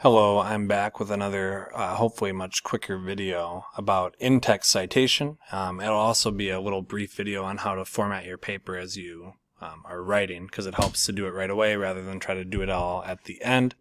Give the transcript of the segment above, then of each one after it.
Hello, I'm back with another hopefully much quicker video about in-text citation. It'll also be a little brief video on how to format your paper as you are writing, because it helps to do it right away rather than try to do it all at the end.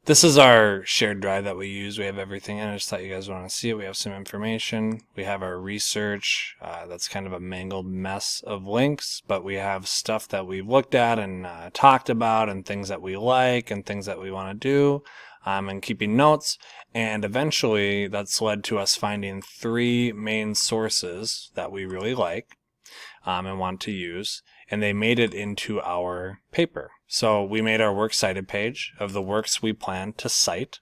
This is our shared drive that we use. We have everything in it. I just thought you guys want to see it. We have some information. We have our research. That's kind of a mangled mess of links, but we have stuff that we've looked at and talked about, and things that we like and things that we want to do. And keeping notes, and eventually that's led to us finding three main sources that we really like and want to use, and they made it into our paper. So we made our works cited page of the works we plan to cite.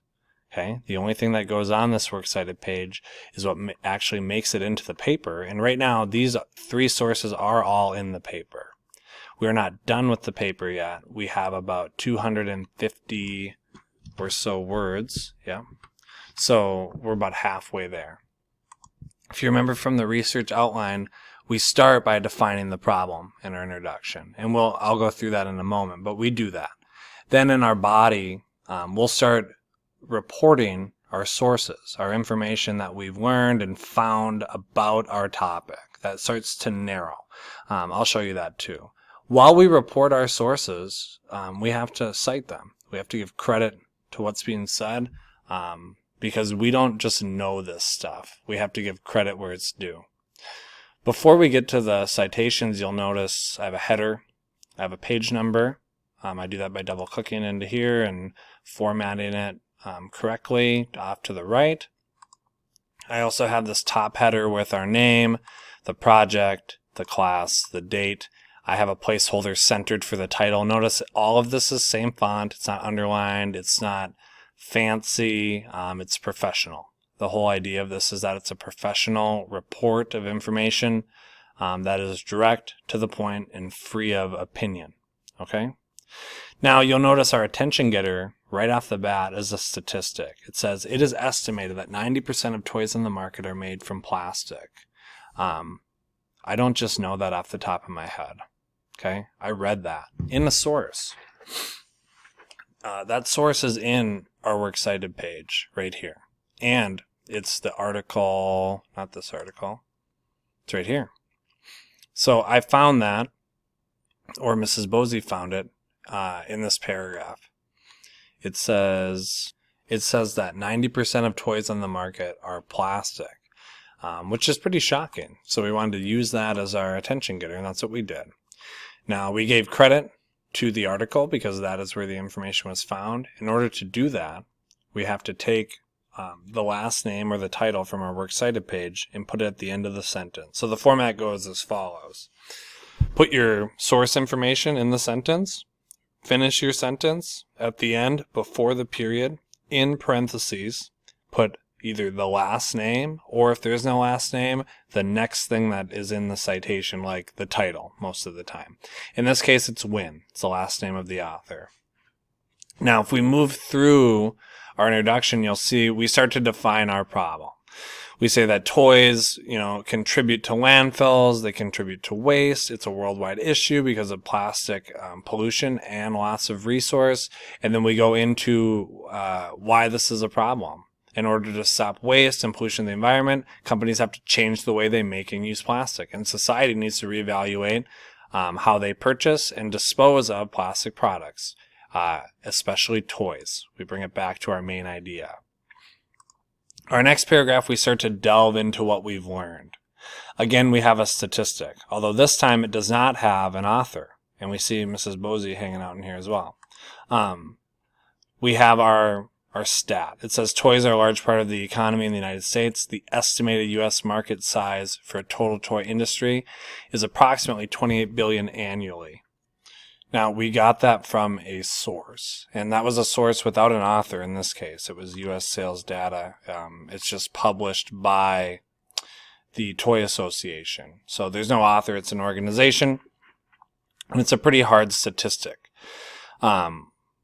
Okay, the only thing that goes on this works cited page is what actually makes it into the paper, and right now these three sources are all in the paper. We're not done with the paper yet. We have about 250 or so words, yeah. So we're about halfway there. If you remember from the research outline, we start by defining the problem in our introduction, and I'll go through that in a moment, but we do that. Then in our body, we'll start reporting our sources, our information that we've learned and found about our topic. That starts to narrow. I'll show you that too. While we report our sources, we have to cite them. We have to give credit to what's being said, because we don't just know this stuff. We have to give credit where it's due. Before we get to the citations, you'll notice I have a header, I have a page number. I do that by double clicking into here and formatting it correctly off to the right. I also have this top header with our name, the project, the class, the date. I have a placeholder centered for the title. Notice all of this is same font. It's not underlined. It's not fancy. It's professional. The whole idea of this is that it's a professional report of information that is direct, to the point, and free of opinion. Okay? Now you'll notice our attention getter right off the bat is a statistic. It says it is estimated that 90% of toys in the market are made from plastic. I don't just know that off the top of my head. Okay, I read that in a source. That source is in our works cited page right here. And it's the article, not this article. It's right here. So I found that, or Mrs. Bosey found it in this paragraph. It says that 90% of toys on the market are plastic, which is pretty shocking. So we wanted to use that as our attention getter, and that's what we did. Now, we gave credit to the article because that is where the information was found. In order to do that, we have to take the last name or the title from our works cited page and put it at the end of the sentence. So the format goes as follows. Put your source information in the sentence, finish your sentence at the end before the period, in parentheses, put either the last name, or if there's no last name, the next thing that is in the citation, like the title most of the time. In this case, it's Win. It's the last name of the author. Now, if we move through our introduction, you'll see we start to define our problem. We say that toys, contribute to landfills, they contribute to waste. It's a worldwide issue because of plastic pollution and loss of resource. And then we go into why this is a problem. In order to stop waste and pollution in the environment, companies have to change the way they make and use plastic. And society needs to reevaluate how they purchase and dispose of plastic products, especially toys. We bring it back to our main idea. Our next paragraph, we start to delve into what we've learned. Again, we have a statistic, although this time it does not have an author. And we see Mrs. Bosey hanging out in here as well. We have our stat. It says toys are a large part of the economy in the United States. The estimated U.S. market size for a total toy industry is approximately $28 billion annually. Now, we got that from a source, and that was a source without an author in this case. It was U.S. sales data. It's just published by the Toy Association. So there's no author. It's an organization, and it's a pretty hard statistic.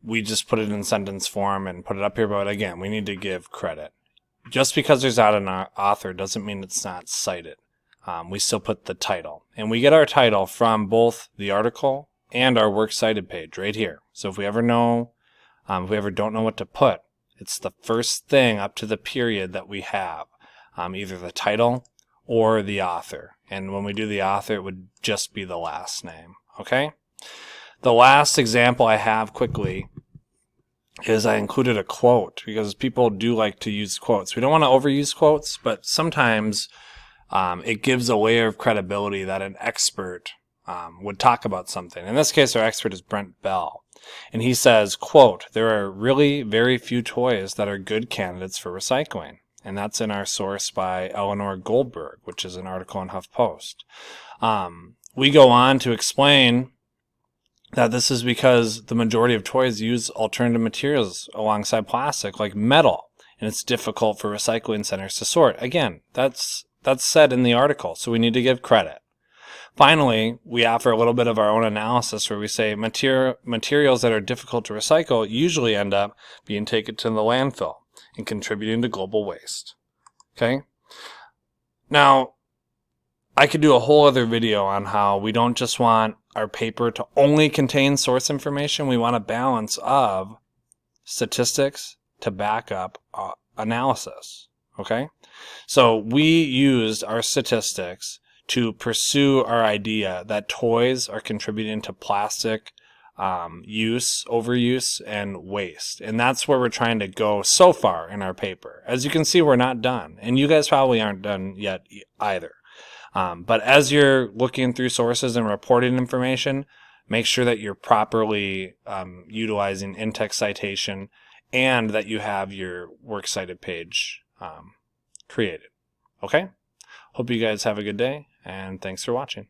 We just put it in sentence form and put it up here, but again, we need to give credit. Just because there's not an author doesn't mean it's not cited. We still put the title. And we get our title from both the article and our works cited page right here. So if we ever don't know what to put, It's the first thing up to the period that we have, either the title or the author. And when we do the author, it would just be the last name. Okay? The last example I have quickly is I included a quote because people do like to use quotes. We don't want to overuse quotes, but sometimes it gives a layer of credibility that an expert would talk about something. In this case, our expert is Brent Bell. And he says, quote, "There are really very few toys that are good candidates for recycling." And that's in our source by Eleanor Goldberg, which is an article in HuffPost. We go on to explain that this is because the majority of toys use alternative materials alongside plastic, like metal, and it's difficult for recycling centers to sort. Again, that's said in the article, so we need to give credit. Finally, we offer a little bit of our own analysis where we say materials that are difficult to recycle usually end up being taken to the landfill and contributing to global waste. Okay? Now, I could do a whole other video on how we don't just want our paper to only contain source information. We want a balance of statistics to back up analysis. Okay? So we used our statistics to pursue our idea that toys are contributing to plastic overuse, and waste. And that's where we're trying to go so far in our paper. As you can see, we're not done. And you guys probably aren't done yet either. But as you're looking through sources and reporting information, make sure that you're properly utilizing in-text citation and that you have your works cited page created. Okay? Hope you guys have a good day, and thanks for watching.